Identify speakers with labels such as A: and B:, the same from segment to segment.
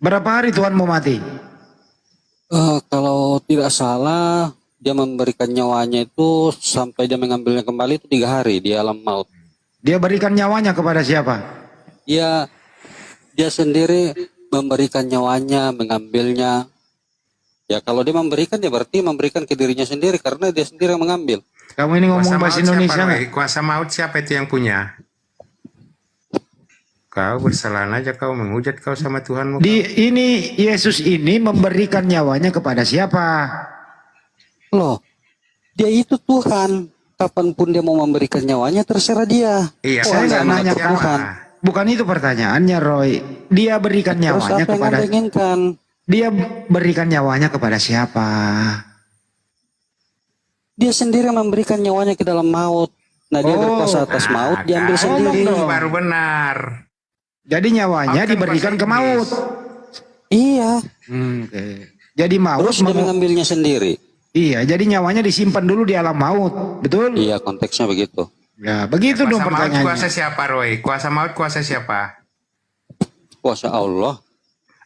A: Berapa hari Tuhan mau mati?
B: Kalau tidak salah, dia memberikan nyawanya itu sampai dia mengambilnya kembali itu 3 hari di alam maut.
A: Dia berikan nyawanya kepada siapa?
B: Dia sendiri memberikan nyawanya, mengambilnya. Ya kalau dia memberikan, ya berarti memberikan ke dirinya sendiri karena dia sendiri yang mengambil.
A: Kamu ini ngomong bahasa Indonesia nggak?
C: Kuasa maut siapa itu yang punya? Kau bersalahan aja, kau menghujat kau sama Tuhanmu.
A: Ini Yesus ini memberikan nyawanya kepada siapa?
B: Loh, dia itu Tuhan. Kapanpun dia mau memberikan nyawanya terserah dia.
C: Iya,
A: Saya nggak nanya
B: Tuhan.
A: Bukan itu pertanyaannya, Roy. Dia berikan nyawanya kepada. Dia berikan nyawanya kepada siapa?
B: Dia sendiri memberikan nyawanya ke dalam maut. Nah, dia berkuasa atas maut, diambil sendiri.
C: Baru benar.
A: Jadi nyawanya diberikan ke maut.
B: Iya.
A: Okay. Jadi maut.
B: Terus dia mengambilnya sendiri.
A: Iya, jadi nyawanya disimpan dulu di alam maut, betul?
C: Iya,
B: konteksnya begitu.
A: Ya, begitu dong pertanyaannya.
C: Kuasa siapa, Roy? Kuasa maut kuasa siapa?
B: Kuasa Allah.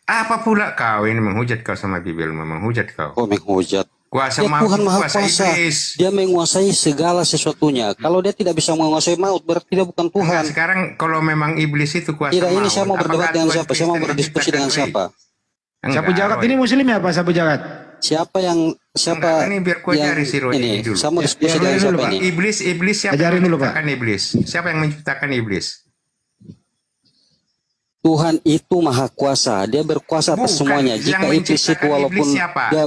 C: Apa pula kau ini menghujat kau sama Bibel, menghujat kau?
B: Oh, menghujat.
C: Kuasa maut,
B: Tuhan Maha
C: kuasa iblis.
B: Dia menguasai segala sesuatunya. Kalau dia tidak bisa menguasai maut, berarti dia bukan Tuhan.
C: Nah, sekarang kalau memang iblis itu kuasa maut.
B: Ini saya mau berdebat dengan siapa? Saya mau berdiskusi dengan siapa?
A: Sapu jagat ini muslim ya Pak Sapu jagat?
B: Siapa
C: ini biar ku ajari si Roy ini dulu.
B: Saya mau diskusi dengan siapa ini?
C: Iblis siapa yang menciptakan iblis? Siapa yang menciptakan iblis?
B: Tuhan itu maha kuasa. Dia berkuasa atas semuanya. Jika iblis itu walaupun dia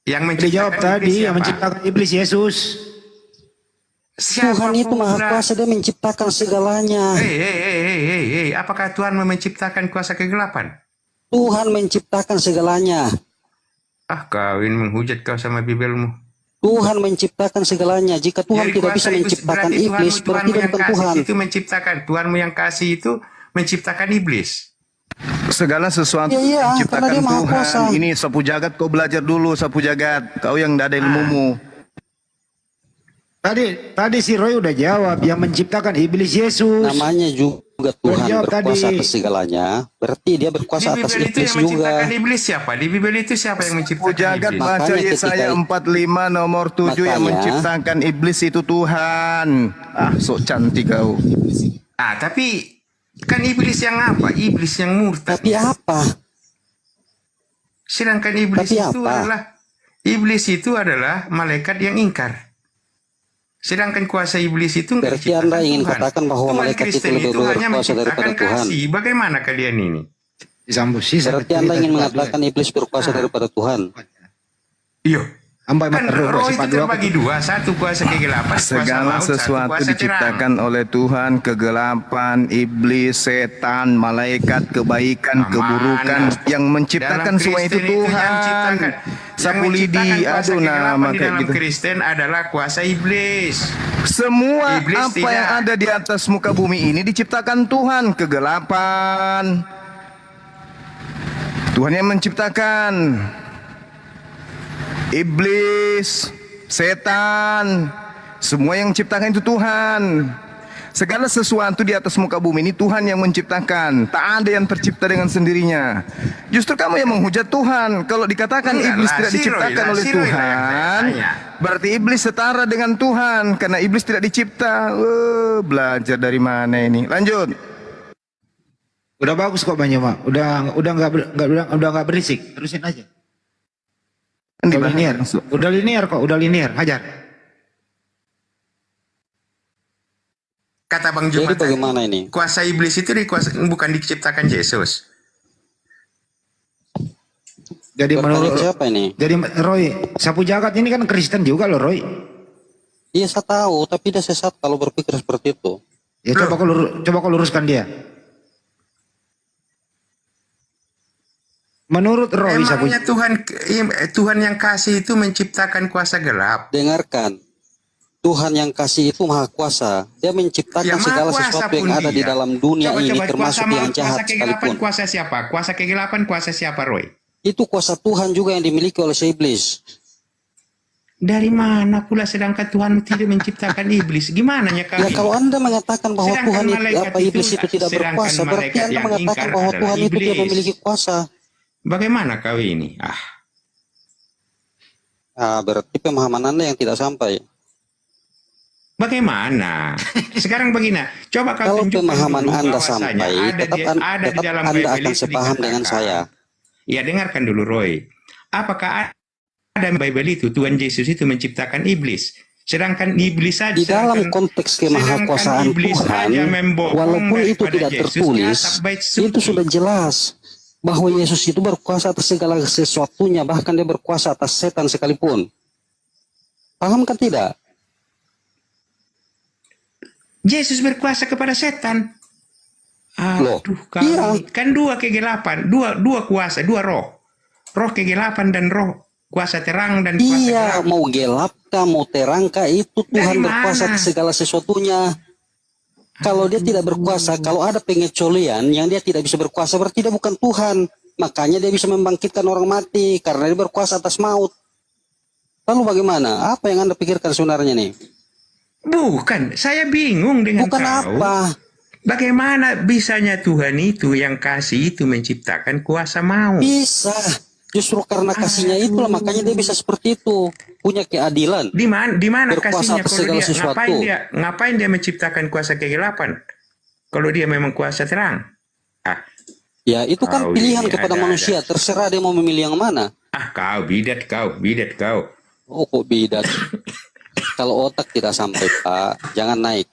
C: yang
A: dijawab tadi, yang menciptakan iblis Yesus.
B: Tuhan itu maha kuasa, dia menciptakan segalanya.
C: Apakah Tuhan menciptakan kuasa kegelapan?
B: Tuhan menciptakan segalanya.
C: Kau ini menghujat kau sama Bibelmu.
B: Tuhan menciptakan segalanya. Jika Tuhan tidak bisa menciptakan iblis, berarti dia bukan Tuhan.
C: Itu menciptakan. Tuhanmu yang kasih itu menciptakan iblis.
D: Segala sesuatu diciptakan Tuhan. Ini Sapu Jagat, kau belajar dulu Sapu Jagat. Kau yang tidak ada ilmumu.
A: Tadi si Roy udah jawab, yang menciptakan iblis Yesus.
B: Namanya juga Tuhan berkuasa atas segalanya. Berarti dia berkuasa atas iblis juga.
C: Menciptakan iblis siapa? Di Bibel itu siapa yang menciptakan
D: iblis? Sapu Jagat baca Yesaya 45 nomor 7 yang menciptakan iblis itu Tuhan. Sok cantik kau.
C: Tapi kan iblis yang apa? Iblis yang murtad.
B: Tapi apa?
C: Sedangkan iblis itu adalah malaikat yang ingkar. Sedangkan kuasa iblis itu
B: berarti Anda ingin katakan bahwa malaikat itu lebih berkuasa daripada Tuhan.
C: Bagaimana kalian ini?
B: Berarti Anda ingin mengatakan iblis berkuasa daripada Tuhan.
C: Iya. Kan roh itu terbagi dua, satu kuasa kegelapan,
D: segala sesuatu diciptakan oleh Tuhan, kegelapan, iblis, setan, malaikat, kebaikan, keburukan, yang menciptakan semua itu Tuhan. Sapu lidi, aduh nama kayak gitu.
C: Kristen adalah kuasa iblis.
D: Semua apa yang ada di atas muka bumi ini diciptakan Tuhan, kegelapan. Tuhan yang menciptakan. Iblis, setan, semua yang menciptakan itu Tuhan. Segala sesuatu di atas muka bumi ini Tuhan yang menciptakan. Tak ada yang tercipta dengan sendirinya. Justru kamu yang menghujat Tuhan. Kalau dikatakan iblis tidak diciptakan oleh Tuhan, berarti iblis setara dengan Tuhan. Karena iblis tidak dicipta. Belajar dari mana ini? Lanjut.
A: Udah bagus kok Bang Yoma. Udah nggak berisik. Terusin aja. Udah linear kok, udah linear, hajar.
C: Kata Bang Juma,
B: jadi bagaimana ini?
C: Kuasa iblis itu bukan diciptakan Yesus.
A: Jadi menurut
B: siapa ini?
A: Jadi Roy, Sapu Jagat ini kan Kristen juga loh Roy.
B: Iya saya tahu, tapi dia sesat kalau berpikir seperti itu.
A: Ya coba kau luruskan dia. Menurut Roy,
C: emangnya Tuhan yang kasih itu menciptakan kuasa gelap.
B: Dengarkan, Tuhan yang kasih itu maha kuasa. Dia menciptakan segala sesuatu yang ada di dalam dunia ini, termasuk yang jahat sekalipun.
C: Kuasa siapa? Kuasa kegelapan kuasa siapa, Roy?
B: Itu kuasa Tuhan juga yang dimiliki oleh si iblis.
C: Dari mana pula sedangkan Tuhan tidak menciptakan iblis? Gimana ya kami?
B: Ya kalau Anda mengatakan bahwa Tuhan iblis itu tidak berkuasa, berarti Anda mengatakan bahwa Tuhan itu tidak memiliki kuasa.
C: Bagaimana kau ini?
B: Berarti pemahaman Anda yang tidak sampai.
C: Bagaimana? Sekarang begini, coba kau
B: Kalau
C: tunjukkan
B: pemahaman
C: dulu
B: Anda
C: bahwasanya
B: sampai, tetap
C: di dalam
B: Anda
C: Bible
B: akan
C: itu
B: sepaham dengan
C: dikatakan.
B: saya.
C: Ya, dengarkan dulu Roy. Apakah ada di Bible itu Tuhan Yesus itu menciptakan iblis? Sedangkan iblis saja
B: Di dalam konteks kemahakuasaan Tuhan, walaupun itu tidak tertulis, itu sudah jelas bahwa Yesus itu berkuasa atas segala sesuatunya, bahkan dia berkuasa atas setan sekalipun. Paham kan tidak?
C: Yesus berkuasa kepada setan.
B: Loh,
C: Kau
B: iya.
C: kan dua kegelapan, dua kuasa, dua roh. Roh kegelapan dan roh kuasa terang dan kuasa
B: Iya,
C: gelap.
B: mau gelap kah, mau terang kah, itu Tuhan
C: Dari
B: berkuasa
C: mana?
B: atas segala sesuatunya. Kalau dia tidak berkuasa, kalau ada pengecualian yang dia tidak bisa berkuasa, berarti dia bukan Tuhan. Makanya dia bisa membangkitkan orang mati, karena dia berkuasa atas maut. Lalu bagaimana? Apa yang Anda pikirkan sebenarnya nih?
C: Bukan, saya bingung dengan
B: Bukan
C: kau.
B: apa?
C: Bagaimana bisanya Tuhan itu yang kasih itu menciptakan kuasa maut?
B: Bisa. Justru karena kasihnya itulah makanya dia bisa seperti itu. Punya keadilan.
C: Di mana
B: Berkuasa
C: kasihnya
B: atas
C: kalau
B: segala
C: dia
B: sesuatu.
C: ngapain dia menciptakan kuasa kegelapan? Kalau dia memang kuasa terang.
B: Ya, itu kan
C: Kau
B: pilihan
C: ini
B: kepada
C: ada.
B: manusia. Terserah dia mau memilih yang mana.
C: Kau bidat kau.
B: Oh, kok bidat. Kalau otak tidak sampai, Pak, jangan naik.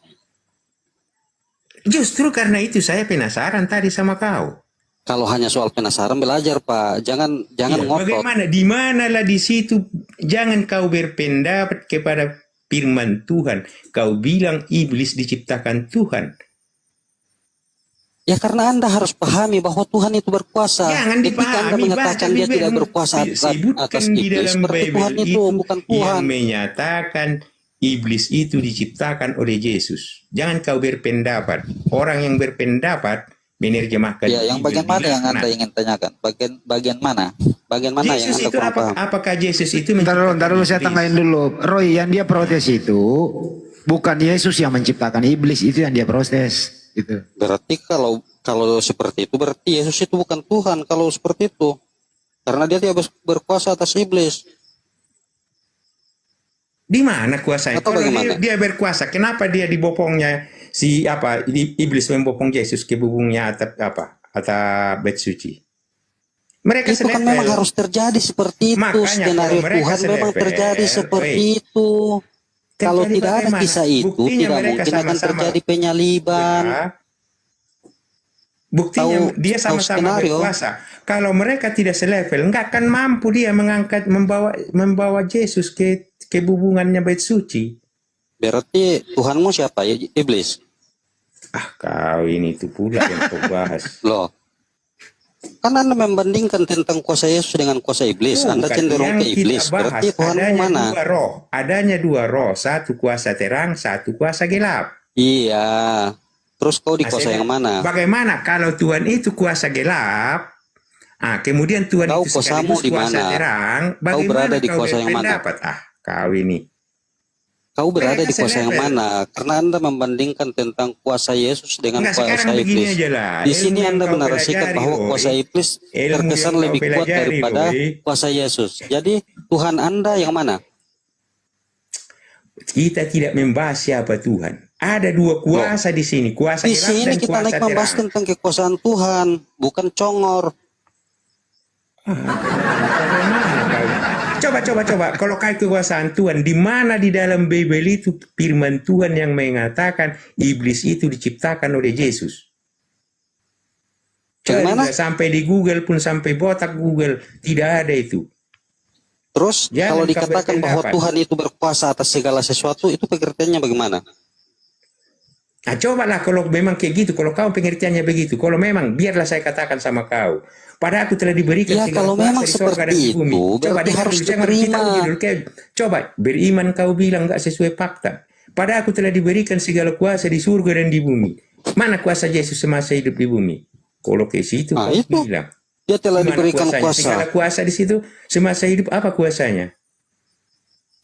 C: Justru karena itu saya penasaran tadi sama kau.
B: Kalau hanya soal penasaran, belajar, Pak. Jangan
C: Ya,
B: ngotot.
C: bagaimana? Di manalah di situ? Jangan kau berpendapat kepada firman Tuhan. Kau bilang iblis diciptakan Tuhan.
B: Ya, karena Anda harus pahami bahwa Tuhan itu berkuasa.
C: Jangan
B: Ketika Anda
C: dipahami,
B: mengatakan
C: baca
B: dia
C: Bible.
B: tidak berkuasa
C: Sebutkan
B: atas
C: di
B: iblis,
C: dalam
B: berarti
C: Bible
B: Tuhan itu bukan Tuhan.
C: yang menyatakan iblis itu diciptakan oleh Yesus. Jangan kau berpendapat. Orang yang berpendapat menerjemahkan.
B: Ya, yang bagian mana yang Anda ingin tanyakan? Bagian mana? Bagian mana yang
C: Yesus
B: Anda
C: itu
B: kurang paham?
C: apakah Yesus itu
A: Ntar dulu saya
C: iblis?
A: tangain dulu. Roy, yang dia protes itu bukan Yesus yang menciptakan iblis, itu yang dia protes. Gitu.
B: Berarti kalau seperti itu, berarti Yesus itu bukan Tuhan kalau seperti itu. Karena dia tidak berkuasa atas iblis.
C: Di mana kuasanya?
B: Atau
C: Kalau
B: bagaimana?
C: dia berkuasa, kenapa dia dibopongnya iblis membopong Yesus ke bubungnya atap bait suci? Mereka
B: Itu kan memang harus terjadi seperti itu.
C: Makanya
B: Skenario
C: kalau mereka
B: Tuhan memang
C: selevel,
B: terjadi seperti itu. Kalau tidak ada kisah itu, tidak mungkin akan terjadi penyaliban.
C: Buktinya dia sama-sama berkuasa. Kalau mereka tidak selevel, nggak akan mampu dia membawa Yesus ke bubungannya bait suci.
B: Berarti Tuhanmu siapa? Ya, iblis.
C: Kau ini tuh pula yang kau bahas.
B: Loh. Kan Anda membandingkan tentang kuasa Yesus dengan kuasa iblis. Anda cenderung ke iblis. Berarti Tuhanmu mana?
C: Adanya dua roh. Satu kuasa terang, satu kuasa gelap.
B: Iya. Terus kau di kuasa yang mana?
C: Bagaimana kalau Tuhan itu kuasa gelap? Kemudian Tuhan
B: Kau
C: itu
B: kuasamu
C: sekaligus
B: di
C: kuasa
B: mana?
C: terang.
B: Kau berada di kuasa yang mana?
C: berpendapat? Kau ini.
B: Kau berada
C: Mereka
B: di kuasa yang
C: selevel.
B: mana? Karena Anda membandingkan tentang kuasa Yesus dengan
C: Enggak,
B: kuasa
C: sekarang begini
B: iblis.
C: aja lah.
B: Di
C: Ilmu
B: sini
C: yang
B: Anda
C: kau
B: menarasikan
C: pelajari,
B: bahwa
C: Roy.
B: kuasa iblis
C: Ilmu
B: terkesan
C: yang kau
B: lebih kuat
C: pelajari,
B: daripada
C: Roy.
B: kuasa Yesus. Jadi Tuhan Anda yang mana?
C: Kita tidak membahas siapa Tuhan. Ada dua kuasa di sini. Kuasa
B: Di
C: gelap
B: sini
C: dan
B: kita
C: kuasa
B: naik membahas
C: terang.
B: tentang kekuasaan Tuhan, bukan congor.
C: Coba. Kalau kait kekuasaan Tuhan, di mana di dalam Bible itu firman Tuhan yang mengatakan iblis itu diciptakan oleh Yesus?
B: Bagaimana?
C: Sampai di Google pun, sampai botak Google, tidak ada itu.
B: Terus
C: Jangan
B: kalau
C: kau
B: dikatakan bahwa
C: berpendapat.
B: Tuhan itu berkuasa atas segala sesuatu, itu pengertiannya bagaimana?
C: Cobalah kalau memang kayak gitu, kalau kau pengertiannya begitu, kalau memang biarlah saya katakan sama kau, pada aku telah diberikan
B: Ya,
C: segala
B: kalau
C: kuasa
B: memang
C: di sorga dan
B: seperti
C: di bumi.
B: itu,
C: Coba
B: berarti
C: dengar
B: harus
C: dulu, jangan
B: diterima.
C: kita uji dulu. Coba beriman kau bilang nggak sesuai fakta. Pada aku telah diberikan segala kuasa di surga dan di bumi. Mana kuasa Yesus semasa hidup di bumi? Kalau ke situ kau
B: Itu
C: bilang.
B: dia telah
C: Mana
B: diberikan
C: kuasanya? Segala
B: kuasa.
C: kuasa di situ semasa hidup, apa kuasanya?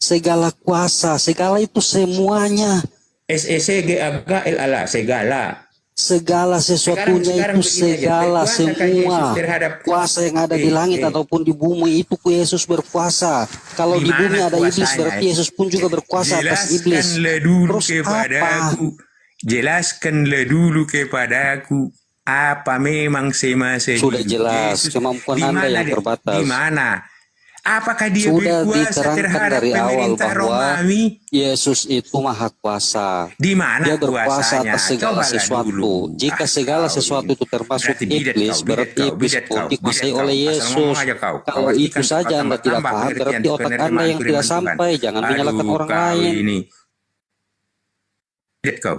B: Segala kuasa, segala itu semuanya.
C: SECGAGLALA, segala.
B: Segala sesuatunya
C: Sekarang
B: itu,
C: begini aja,
B: segala
C: berkuasakah Yesus
B: semua
C: terhadap
B: kuasa yang ada di langit ataupun di bumi itu Yesus berkuasa. Kalau di bumi ada iblis, berarti Yesus pun juga berkuasa atas iblis.
C: Jelaskanlah dulu
B: Terus apa?
C: kepadaku, jelaskanlah dulu kepadaku apa memang semasa
B: Sudah
C: hidup
B: jelas,
C: Yesus
B: kemampuan
C: di
B: Anda
C: mana
B: yang
C: dia?
B: terbatas.
C: Di mana? Apakah dia
B: Sudah
C: berkuasa
B: diterangkan
C: terhadap
B: dari awal
C: pemerintah
B: bahwa
C: Romawi?
B: Yesus itu maha kuasa.
C: Di mana
B: Dia berkuasa
C: kuasanya?
B: atas segala
C: Cobalah
B: sesuatu.
C: dulu.
B: Jika segala sesuatu itu termasuk
C: Berarti bidat
B: iblis,
C: kau,
B: berarti iblis pun dikuasai oleh Yesus. Kalau itu saja Anda tidak paham, berarti otak Anda yang tidak sampai. Jangan menyalahkan orang lain.
C: Bidat kau.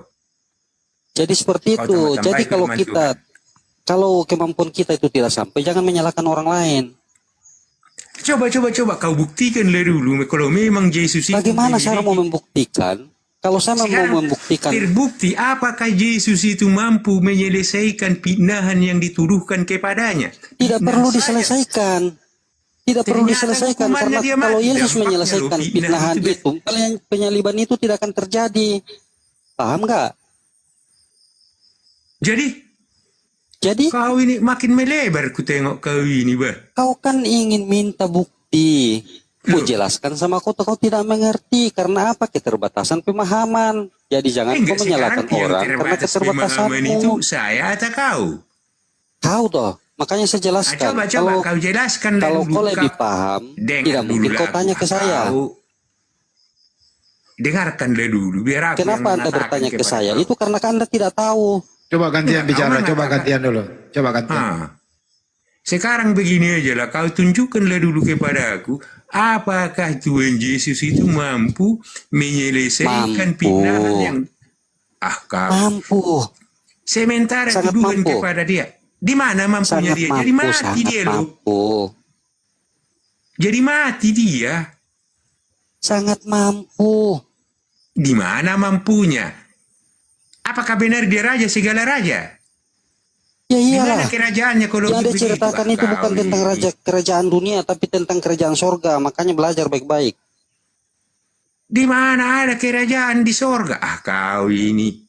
B: Jadi seperti
C: Kau
B: itu.
C: tambah-tambah
B: Jadi kalau
C: firman
B: kita, kalau kemampuan kita itu tidak sampai, jangan menyalahkan orang lain.
C: Coba kau buktikanlah dulu kalau memang Yesus itu
B: Bagaimana saya mau membuktikan? Kalau saya mau membuktikan,
C: terbukti apakah Yesus itu mampu menyelesaikan fitnahan yang dituduhkan kepadanya?
B: tidak perlu diselesaikan. Tidak perlu
C: Ternyata
B: diselesaikan
C: hukumannya
B: karena
C: dia
B: kalau
C: mati.
B: Yesus
C: Dampaknya
B: menyelesaikan
C: loh, fitnah
B: fitnahan
C: itu,
B: itu, penyaliban itu tidak akan terjadi. Paham nggak? Jadi
C: Kau ini makin melebar ku tengok kau ini, bah.
B: kau kan ingin minta bukti. Ku
C: Loh.
B: jelaskan sama kau tidak mengerti. Karena apa? Keterbatasan pemahaman. Jadi jangan kau menyalahkan orang karena keterbatasanmu.
C: Itu saya atau kau?
B: Kau toh. Makanya saya jelaskan.
C: Coba kau jelaskan
B: kalau
C: dulu.
B: kau lebih paham, tidak mungkin kau tanya ke saya.
C: Dengarkanlah dulu biar aku
B: Kenapa Anda bertanya ke saya? Itu karena Anda tidak tahu.
A: Coba gantian bicara, coba gantian dulu. Coba gantian.
C: Sekarang begini aja lah, kau tunjukkanlah dulu kepada aku, apakah Tuhan Yesus itu mampu menyelesaikan fitnahan yang kau
B: mampu.
C: sementara
B: Sangat
C: tuduhan
B: mampu.
C: kepada dia. Di mana mampunya
B: Sangat
C: dia?
B: mampu,
C: Jadi mati
B: sangat
C: dia loh.
B: mampu.
C: Jadi mati dia.
B: Sangat mampu.
C: Di mana mampunya? Apakah benar dia raja segala raja?
B: Ya
C: Di mana
B: iyalah.
C: kerajaannya kalau
B: Yang Anda
C: begitu?
B: ceritakan itu bukan tentang kerajaan dunia, tapi tentang kerajaan sorga. Makanya belajar baik-baik.
C: Di mana ada kerajaan di sorga? Kau ini.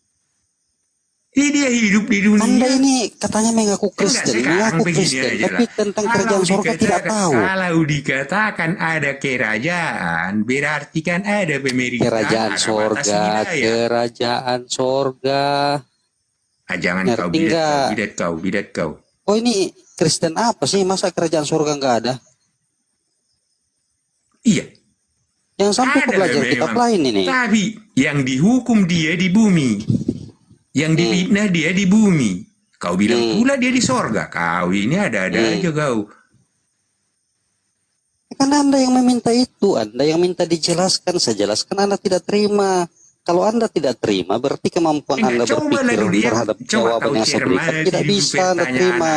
C: Dia hidup di dunia.
B: Anda ini katanya mengaku Kristen, tapi tentang kerajaan sorga tidak tahu.
C: Kalau dikatakan ada kerajaan, berarti kan ada pemerintahan.
B: Kerajaan sorga.
C: Jangan kau bidat kau.
B: Oh ini Kristen apa sih? Masa kerajaan sorga nggak ada?
C: Iya.
B: Yang sampai ke belajar kitab lain ini.
C: Tapi yang dihukum dia di bumi. Yang difitnah dia di bumi. Kau bilang pula dia di sorga. Kau ini ada-ada aja kau.
B: Karena Anda yang meminta itu. Anda yang minta dijelaskan. Saya jelaskan Anda tidak terima. Kalau Anda tidak terima, berarti kemampuan Anda berpikir terhadap jawaban yang saya berikan tidak bisa Anda terima.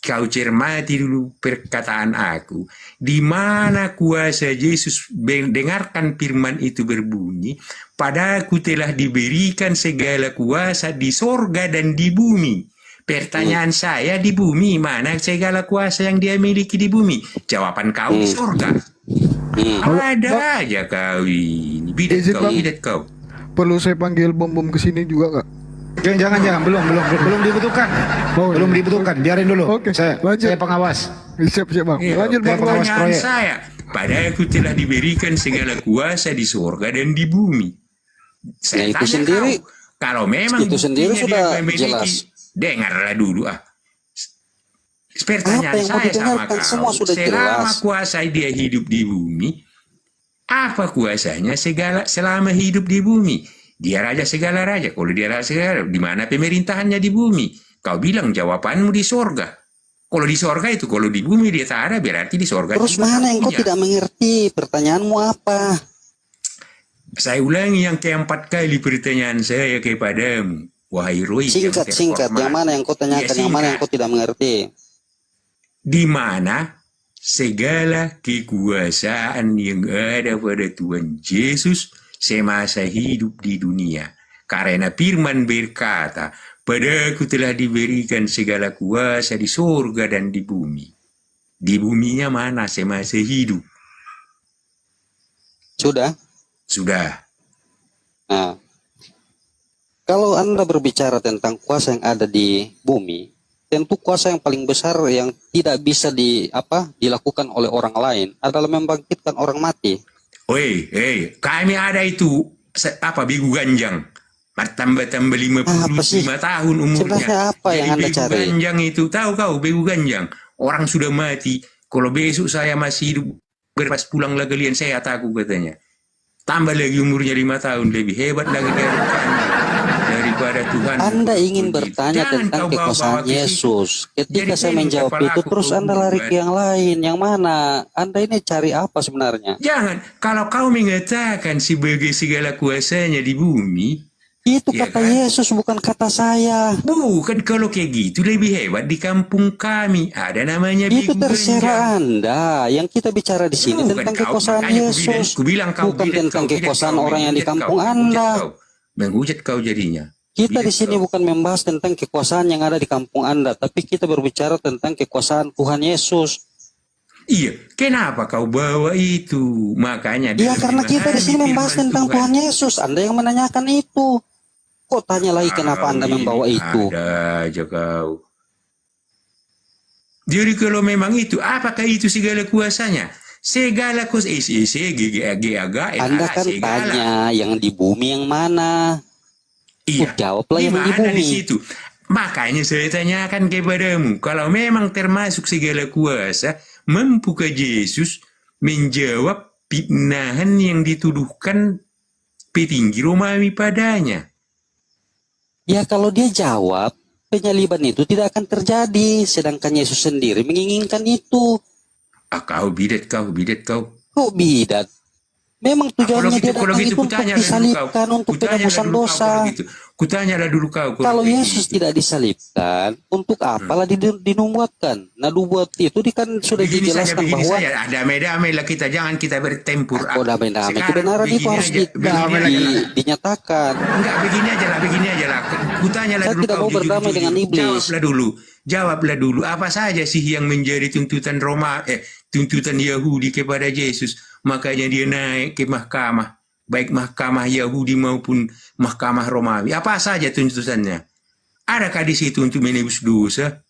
C: Kau cermati dulu perkataan aku. Di mana kuasa Yesus, dengarkan firman itu berbunyi, padaku telah diberikan segala kuasa di sorga dan di bumi. Pertanyaan saya, di bumi mana segala kuasa yang dia miliki di bumi? Jawaban kau di sorga. Ada aja kau ini. Bidat kau.
E: Perlu saya panggil bom ke sini juga nggak?
A: Jangan, belum dibutuhkan. Belum dibutuhkan, biarin dulu.
E: Oke,
A: saya pengawas.
E: Siap Bang. Lanjut Bang.
C: Pertanyaan saya, padaku telah diberikan segala kuasa di sorga dan di bumi. Saya
B: itu
C: tanya
B: sendiri,
C: kalau memang
B: itu sendiri sudah jelas.
C: Dengarlah dulu Pertanyaan saya sama kau,
B: semua sudah
C: selama
B: jelas.
C: kuasa dia hidup di bumi, apa kuasanya selama hidup di bumi? Dia raja segala raja. Kalau dia raja segala, di mana pemerintahannya di bumi? Kau bilang jawabanmu di sorga. Kalau di sorga itu, kalau di bumi dia tak ada, berarti di sorga.
B: Terus mana yang kau tidak mengerti? Pertanyaanmu apa?
C: Saya ulangi yang keempat kali pertanyaan saya kepadamu. Wahai Roy.
B: Singkat. Yang mana yang kau tanyakan, yang mana yang kau tidak mengerti?
C: Di mana segala kekuasaan yang ada pada Tuhan Yesus semasa hidup di dunia. Karena firman berkata, padaku telah diberikan segala kuasa di surga dan di bumi. Di buminya mana semasa hidup?
B: Sudah.
C: Sudah.
B: Nah, Kalau Anda berbicara tentang kuasa yang ada di bumi, tentu kuasa yang paling besar yang tidak bisa dilakukan oleh orang lain adalah membangkitkan orang mati.
C: Kami ada itu Bigu Ganjang. Tambah 55 tahun umurnya.
B: Sebenarnya apa yang Anda
C: Bigu
B: cari?
C: Ganjang itu, tahu kau Bigu Ganjang? Orang sudah mati. Kalau besok saya masih hidup, berpas pulanglah kalian, saya takut katanya. Tambah lagi umurnya 5 tahun, lebih hebat lagi daripada Tuhan.
B: Anda ingin bertanya
C: Jangan
B: tentang
C: kau bawa-bawa
B: kekuasaan
C: ke situ.
B: Yesus. Ketika
C: Jadi
B: saya menjawab
C: kepala
B: itu,
C: aku
B: terus Anda lari ke yang lain. Yang mana? Anda ini cari apa sebenarnya?
C: Jangan, kalau kau mengatakan sebagai segala kuasanya di bumi,
B: Itu
C: ya
B: kata
C: kan?
B: Yesus, bukan kata saya.
C: Bukan, kalau kayak gitu lebih hebat di kampung kami. Ada namanya
B: Itu
C: Bigu
B: terserah
C: Ganjang.
B: Anda. Yang kita bicara di sini
C: Bukan
B: tentang
C: kau,
B: kekuasaan
C: makanya
B: Yesus,
C: kubilang kau
B: bukan
C: bidat
B: tentang
C: kau, bidat
B: kekuasaan
C: kau,
B: orang yang di
C: menghujat
B: kampung
C: kau,
B: Anda.
C: menghujat kau jadinya.
B: Kita di
C: Bidat
B: sini
C: kau.
B: bukan membahas tentang kekuasaan yang ada di kampung Anda, tapi kita berbicara tentang kekuasaan Tuhan Yesus.
C: Iya, kenapa kau bawa itu? Makanya
B: Ya
C: dalam
B: karena kita di sini
C: memahami
B: membahas
C: firman
B: tentang Tuhan Yesus. Anda yang menanyakan itu. Kok tanya lagi kenapa Anda membawa itu?
C: Ada aja kau. Jadi kalau memang itu, apakah itu segala kuasanya? Segala kuasa,
B: Anda kan tanya yang di bumi yang mana?
C: Iya,
B: Jawablah yang di
C: mana di
B: bumi.
C: situ? Makanya saya tanyakan kepadamu, kalau memang termasuk segala kuasa, mampukah Yesus menjawab fitnahan yang dituduhkan petinggi Romawi padanya?
B: Ya kalau dia jawab, penyaliban itu tidak akan terjadi. Sedangkan Yesus sendiri menginginkan itu.
C: Kau bidat kau.
B: Kok bidat? Memang tujuannya dia datang itu untuk disalibkan, untuk penebusan dosa.
C: Kutanyalah dulu kau.
B: Kalau Yesus tidak disalibkan, untuk apalah dinubuatkan? Nah, nubuat itu kan sudah dijelaskan bahwa
C: damai-damai lah kita, jangan kita bertempur.
B: damai-damai kebenaran itu harus dinyatakan.
C: Enggak, begini aja lah. Kutanyalah
B: Saya
C: dulu
B: tidak
C: kau.
B: mau berdamai dengan iblis.
C: Jawablah dulu. Apa saja sih yang menjadi tuntutan tuntutan Yahudi kepada Yesus? Makanya dia naik ke mahkamah, baik mahkamah Yahudi maupun mahkamah Romawi. Apa saja tuntutannya? Adakah di situ untuk menebus dosa?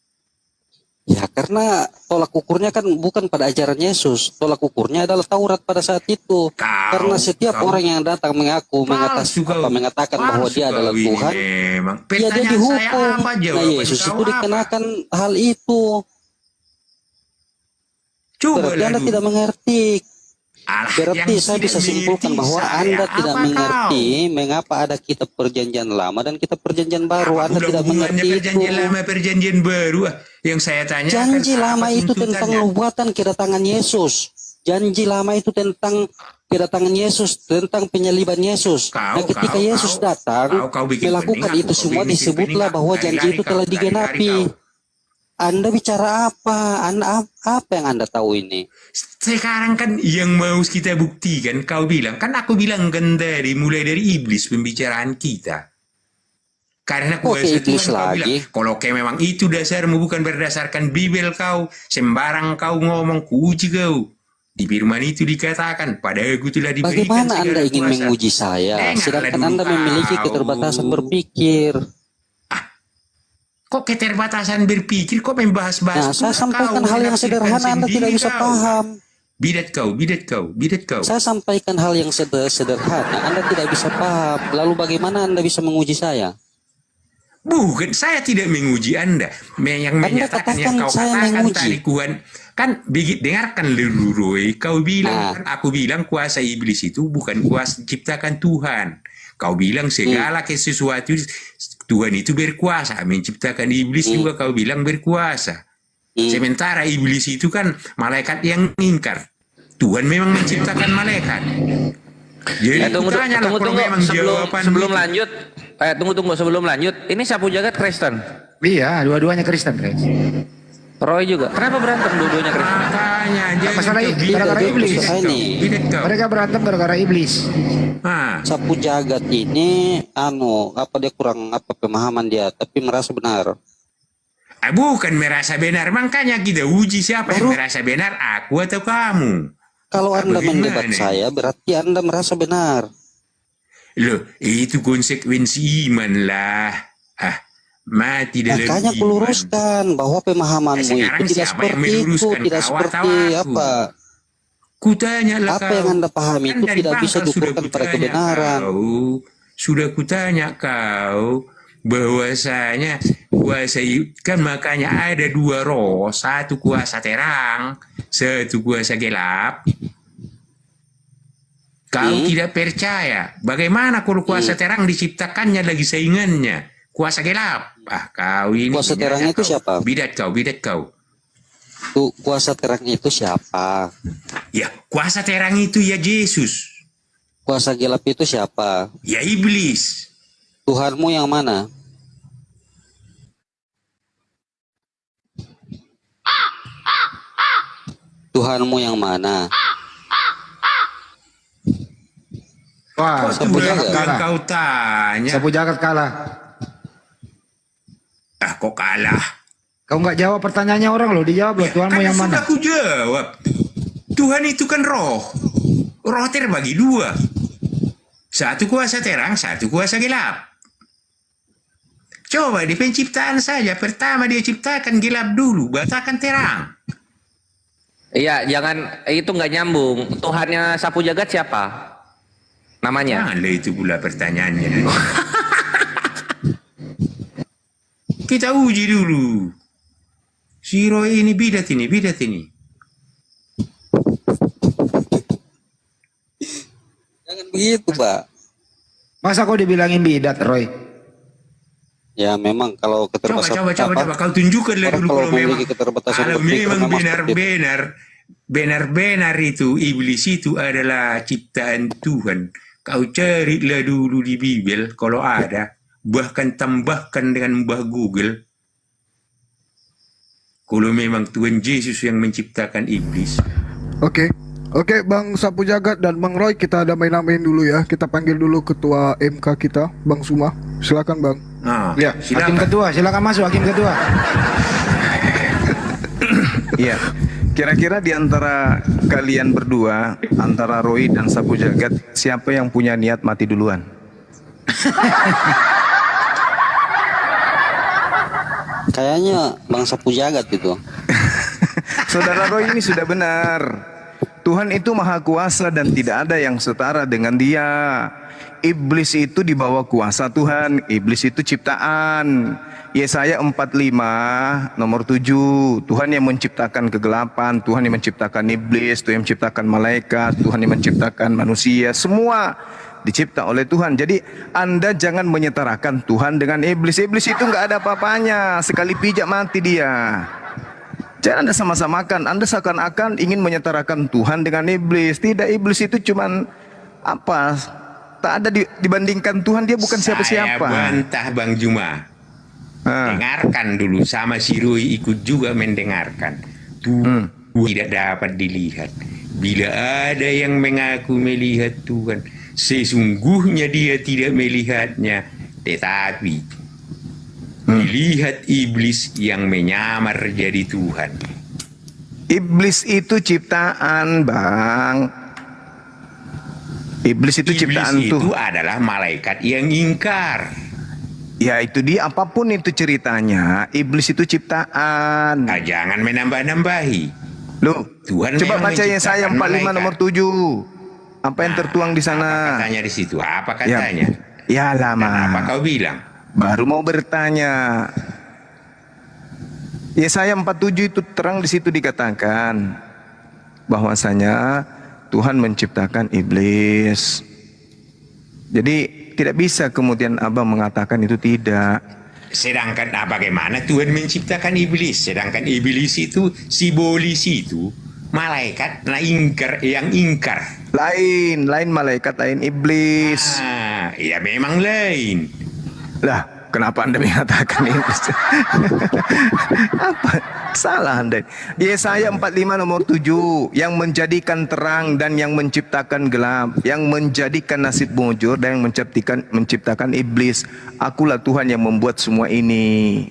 B: Ya karena tolak ukurnya kan bukan pada ajaran Yesus. Tolak ukurnya adalah Taurat pada saat itu. Karena setiap orang yang datang mengatakan bahwa dia adalah Tuhan, ya dia dihukum. Nah Yesus itu dikenakan hal itu. Berarti Anda tidak mengerti. Berarti saya bisa simpulkan bahwa Anda tidak mengerti mengapa ada kitab perjanjian lama dan kitab perjanjian baru. Anda tidak mengerti itu.
C: Perjanjian lama, perjanjian baru. Yang saya tanya.
B: Janji lama itu tentang nubuatan kedatangan Yesus. Janji lama itu tentang kedatangan Yesus, tentang penyaliban Yesus. Nah ketika Yesus datang melakukan itu semua, disebutlah bahwa janji itu telah digenapi. Anda bicara apa? Apa yang Anda tahu ini?
C: Sekarang kan yang mau kita buktikan, kau bilang. Kan aku bilang kan mulai dari iblis pembicaraan kita. Karena kuasa Tuhan kau bilang, kalau kayak memang itu dasarmu bukan berdasarkan Bibel kau, sembarang kau ngomong, kuuji kau. Di firman itu dikatakan, pada aku telah diberikan
B: bagaimana Anda ingin menguji saya, sedangkan Anda memiliki keterbatasan berpikir?
C: Kok keterbatasan berpikir, kok membahas-bahas?
B: Nah, saya sampaikan hal yang sederhana, Anda tidak bisa paham.
C: Bidat kau.
B: Saya sampaikan hal yang sederhana, Anda tidak bisa paham. Lalu bagaimana Anda bisa menguji saya?
C: Bukan, saya tidak menguji Anda. Yang menyatakan yang kau katakan tadi, kan dengarkan dulu Roy. Kau bilang, aku bilang kuasa iblis itu bukan kuasa diciptakan Tuhan. Kau bilang segala sesuatu Tuhan itu berkuasa, menciptakan iblis juga kau bilang berkuasa. Sementara iblis itu kan malaikat yang ingkar. Tuhan memang menciptakan malaikat. Jadi
F: tunggu sebelum lanjut. Ini Sapu Jagat Kristen.
A: Iya, dua-duanya Kristen, Res.
F: Roy juga. Kenapa berantem dua-duanya Kristen?
C: Makanya
A: Masalah gara-gara iblis. Mereka berantem gara-gara iblis.
B: Sapu Jagat ini dia kurang pemahaman dia, tapi merasa benar.
C: Bukan merasa benar, makanya kita uji siapa yang merasa benar, aku atau kamu.
B: Kalau Anda mendebat saya, berarti Anda merasa benar.
C: Loh, itu konsekuensi iman lah. Mati dalam
B: Makanya aku
C: iman.
B: luruskan bahwa pemahamanmu
C: Sekarang
B: itu tidak
C: siapa yang
B: seperti itu,
C: meluruskan?
B: tidak
C: Kau
B: seperti
C: atau aku?
B: apa.
C: Kutanya lah
B: Apa
C: kau.
B: yang Anda pahami
C: Kan
B: itu
C: dari
B: tidak bisa
C: pangkal sudah
B: diukurkan pada
C: kutanya
B: kebenaran.
C: Sudah kutanya kau bahwasanya kuasa kan makanya ada dua roh, satu kuasa terang, satu kuasa gelap. Kau tidak percaya. Bagaimana kalau kuasa terang diciptakannya lagi saingannya? Kuasa gelap. Kau ini.
B: Kuasa terangnya itu siapa?
C: Bidat kau.
B: Tuh, kuasa terang itu siapa?
C: Ya, kuasa terang itu ya Yesus.
B: Kuasa gelap itu siapa?
C: Ya iblis.
B: Tuhanmu yang mana? Tuhanmu yang mana?
A: Wah,
C: Kok
A: sapu
C: Tuhan
A: jagat
C: yang
A: kalah.
C: kau tanya?
A: Sapu jagat kalah.
C: Kok kalah?
A: Kau nggak jawab pertanyaannya orang loh, dijawab loh. Tuhanmu
C: Kan
A: yang
C: sudah
A: mana?
C: aku jawab. Tuhan itu kan roh. Roh terbagi dua. Satu kuasa terang, satu kuasa gelap. Coba di penciptaan saja. Pertama dia ciptakan gelap dulu, batalkan terang.
F: Iya, jangan itu nggak nyambung. Tuhannya sapu jagat siapa? Namanya?
C: Janganlah itu pula pertanyaannya. Kita uji dulu. Si Roy ini bidat ini.
B: Jangan begitu, Pak.
A: Masa kau dibilangin bidat, Roy?
B: Ya memang kalau keterbatasan
C: Coba kau tunjukkanlah
B: orang
C: dulu
B: kalau
C: kalau memang
B: memiliki keterbatasan
C: kalau
B: berpikir
C: memang
B: memang seperti itu.
C: benar itu iblis itu adalah ciptaan Tuhan. Kau carilah dulu di Bible kalau ada, bahkan tambahkan dengan mbah Google. Kalau memang Tuhan Yesus yang menciptakan iblis.
E: Oke, Bang Sapu Jagat dan Bang Roy, kita damai-damain dulu ya. Kita panggil dulu ketua MK kita, Bang Suma. Silakan, Bang.
A: Ya, hakim ketua, silakan masuk hakim ketua.
D: Iya. Kira-kira di antara kalian berdua, antara Roy dan Sapu Jagat, siapa yang punya niat mati duluan?
B: Kayaknya Bang Sapu Jagat itu.
D: Saudara Roy ini sudah benar. Tuhan itu maha kuasa dan tidak ada yang setara dengan dia. Iblis itu di bawah kuasa Tuhan. Iblis itu ciptaan. Yesaya 45 nomor 7. Tuhan yang menciptakan kegelapan, Tuhan yang menciptakan iblis, Tuhan yang menciptakan malaikat, Tuhan yang menciptakan manusia. Semua dicipta oleh Tuhan. Jadi Anda jangan menyetarakan Tuhan dengan iblis. Iblis itu nggak ada apa-apanya. Sekali pijak mati dia. Jangan Anda sama-samakan. Anda seakan-akan ingin menyetarakan Tuhan dengan iblis. Tidak, iblis itu cuman apa? Tak ada dibandingkan Tuhan. Dia bukan siapa-siapa.
C: Saya bantah Bang Juma. Dengarkan dulu sama si Roy ikut juga mendengarkan. Tuhan tidak dapat dilihat. Bila ada yang mengaku melihat Tuhan, sesungguhnya dia tidak melihatnya, tetapi melihat iblis yang menyamar jadi Tuhan.
D: Iblis itu ciptaan, Bang. Iblis itu ciptaan
C: Iblis itu
D: Tuhan.
C: adalah malaikat yang ingkar.
D: Ya itu dia, apapun itu ceritanya, iblis itu ciptaan.
C: Jangan menambah-nambahi.
D: Loh,
C: Tuhan
D: coba
C: memang
D: baca Yesaya 45
C: menciptakan
D: nomor 7. Apa yang tertuang di sana?
C: Apa katanya di situ? Apa katanya?
D: Ya lama.
C: Apa kau bilang?
D: Baru mau bertanya. Yesaya 47 itu terang di situ dikatakan bahwasanya Tuhan menciptakan iblis. Jadi tidak bisa kemudian abang mengatakan itu tidak.
C: Sedangkan bagaimana Tuhan menciptakan iblis? Sedangkan iblis itu simbolis itu malaikat yang ingkar.
D: Lain malaikat, lain iblis.
C: Ya memang lain.
D: Lah, kenapa Anda mengatakan iblis? Apa? Salah Anda. Yesaya 45 nomor 7, yang menjadikan terang dan yang menciptakan gelap, yang menjadikan nasib mujur dan yang menciptakan iblis. Akulah Tuhan yang membuat semua ini.